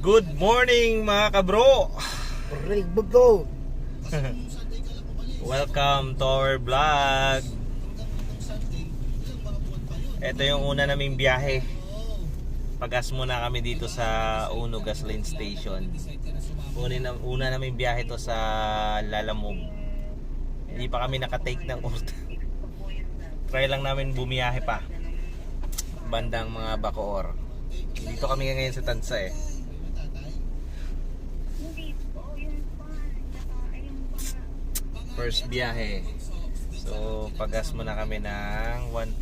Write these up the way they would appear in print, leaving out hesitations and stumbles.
Good morning mga kabro. Welcome to our vlog. Ito yung una naming biyahe. Pagas muna kami dito sa Uno Gasoline Station. Una naming biyahe to sa Lalamove. Hindi pa kami nakatake ng order. Try lang namin bumiyahe pa bandang mga Bacoor. Dito kami ngayon sa Tansa eh. First biyahe. So pagas muna kami ng 1,000.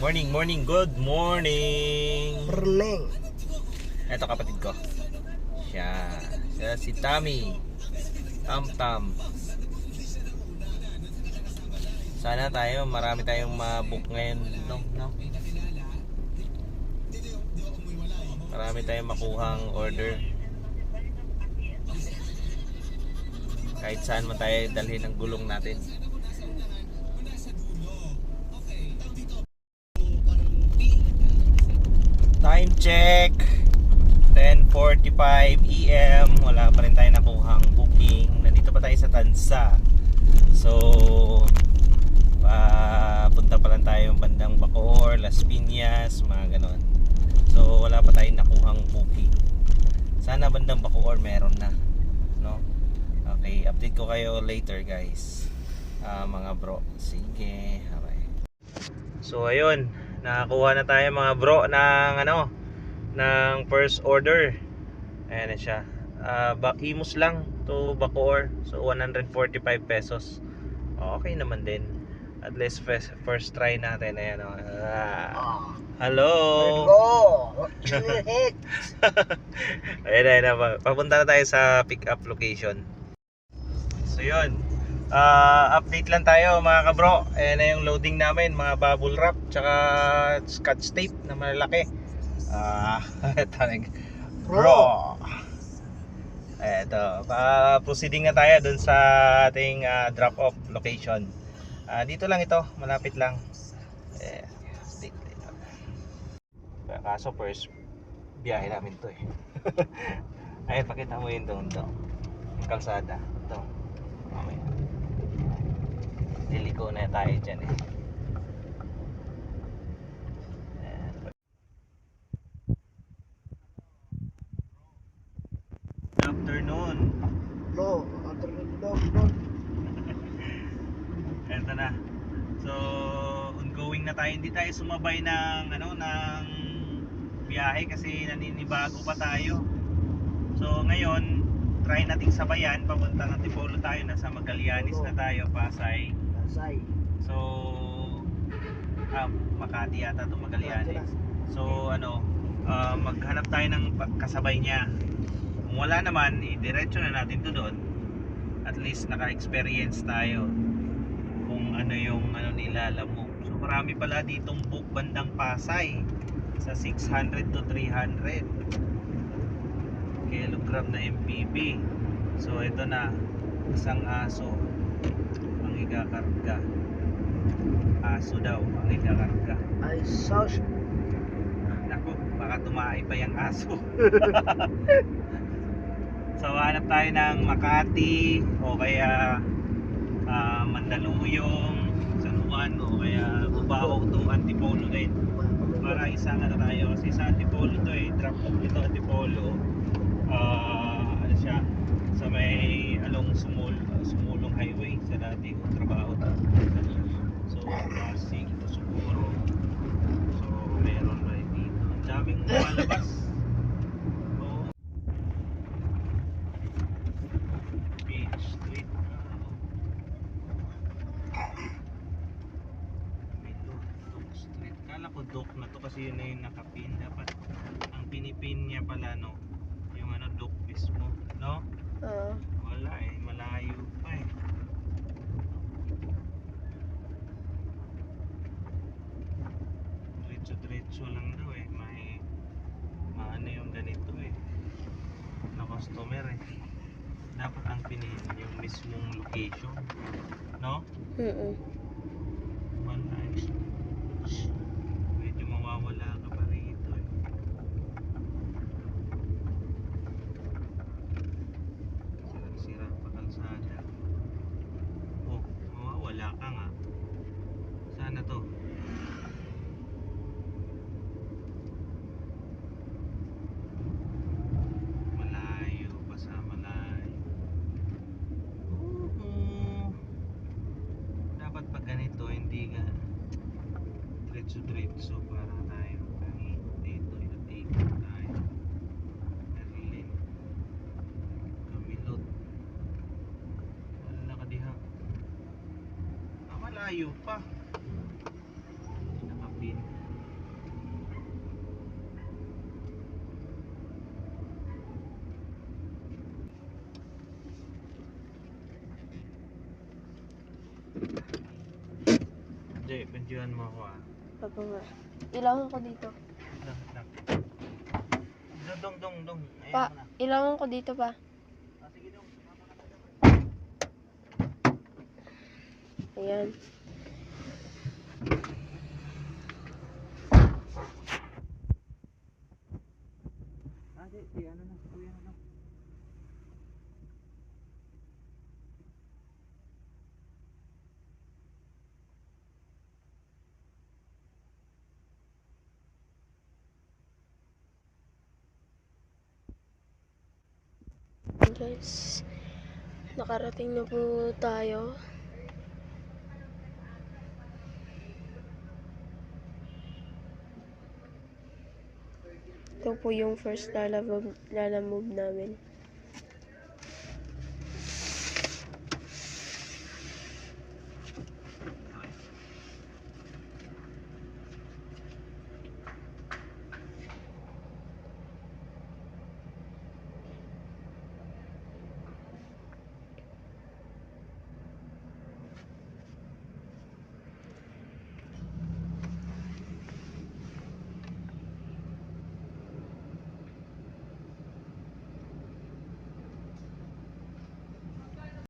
Morning, good morning. Ito kapatid ko. Siya si Tommy. Tam. Sana marami tayong ma-book ngayon, no? Marami tayong makuhang order. Kahit saan man tayo dalhin ang gulong natin. Time check 10:45 AM. Wala pa rin tayo nakuhang booking. Nandito pa tayo sa Tansa. So punta pa lang tayo bandang Bacoor, Las Piñas, mga ganon. So wala pa tayong nakuhang booking. Sana bandang Bacoor meron na, no? Okay, update ko kayo later guys, mga bro. Sige, okay. So ayun, nakakuha na tayo mga bro ng first order. Ayan na siya. Imus lang to Bacoor. So 145 pesos. Okay naman din. At least first try natin. Ayan, hello. Ayan. Papunta na tayo sa pick up location. So yun, update lang tayo mga kabro. Ayan na yung loading namin, mga bubble wrap tsaka scotch tape na malalaki. Bro, eto, proceeding na tayo dun sa ating drop off location. Dito lang ito, malapit lang. Kaso first biyahe namin to eh. Ayun, pakita mo yun doon, yung kalsada ito. Mamaya liliko na tayo dyan eh. Good afternoon. Eto na. So ongoing na tayo, hindi tayo sumabay ng biyahe kasi naninibago pa tayo. So ngayon try nating sabayan, papunta ng Antipolo tayo, nasa Magallanes na tayo, Pasay. So Makati yata to, Magallanes. So maghanap tayo ng kasabay niya. Kung wala naman, diretso na natin to doon. At least naka-experience tayo kung ano yung nila Lalamove. So marami pala ditong book bandang Pasay sa 600 to 300 kilogram na MPB. So ito na, isang aso ang ikakarga. Aso daw ang ikakarga. Ay sus. Naku, baka tumahay pa yung aso. So hanap tayo ng Makati o kaya Mandaluyong, San Juan o kaya Cubao to Antipolo din. Para isang tayo kasi sa Antipolo to eh, drop off ito Antipolo. Siya sa may along Sumulong Highway sa dati kong trabaho to. So Pasig to siguro. So meron right dito. Ang daming lumalabas. Beach Street. Dock Street. Kala ko dock na to kasi yun na yung nakapin. Dapat ang pinipin niya pala yung dock mismo, no? Wala eh, malayo pa eh. Diretso lang daw eh, maano yung ganito eh, na customer eh. Dapat ang pinin yung mismong location, no? Wala eh. Medyo diretso para tayo dito ikot tayo Merlin Camilot wala ka diha malayo pa nakapin Jay, penjuan mo ako Papa nga. Ilangan ko dito. Lang. Dong. Ayan Pa, mo na. ilangan ko dito pa. Sige dong. Ayan. Di ano na. Kuya na lang. Guys, nakarating na po tayo. Ito po yung first lalamove namin.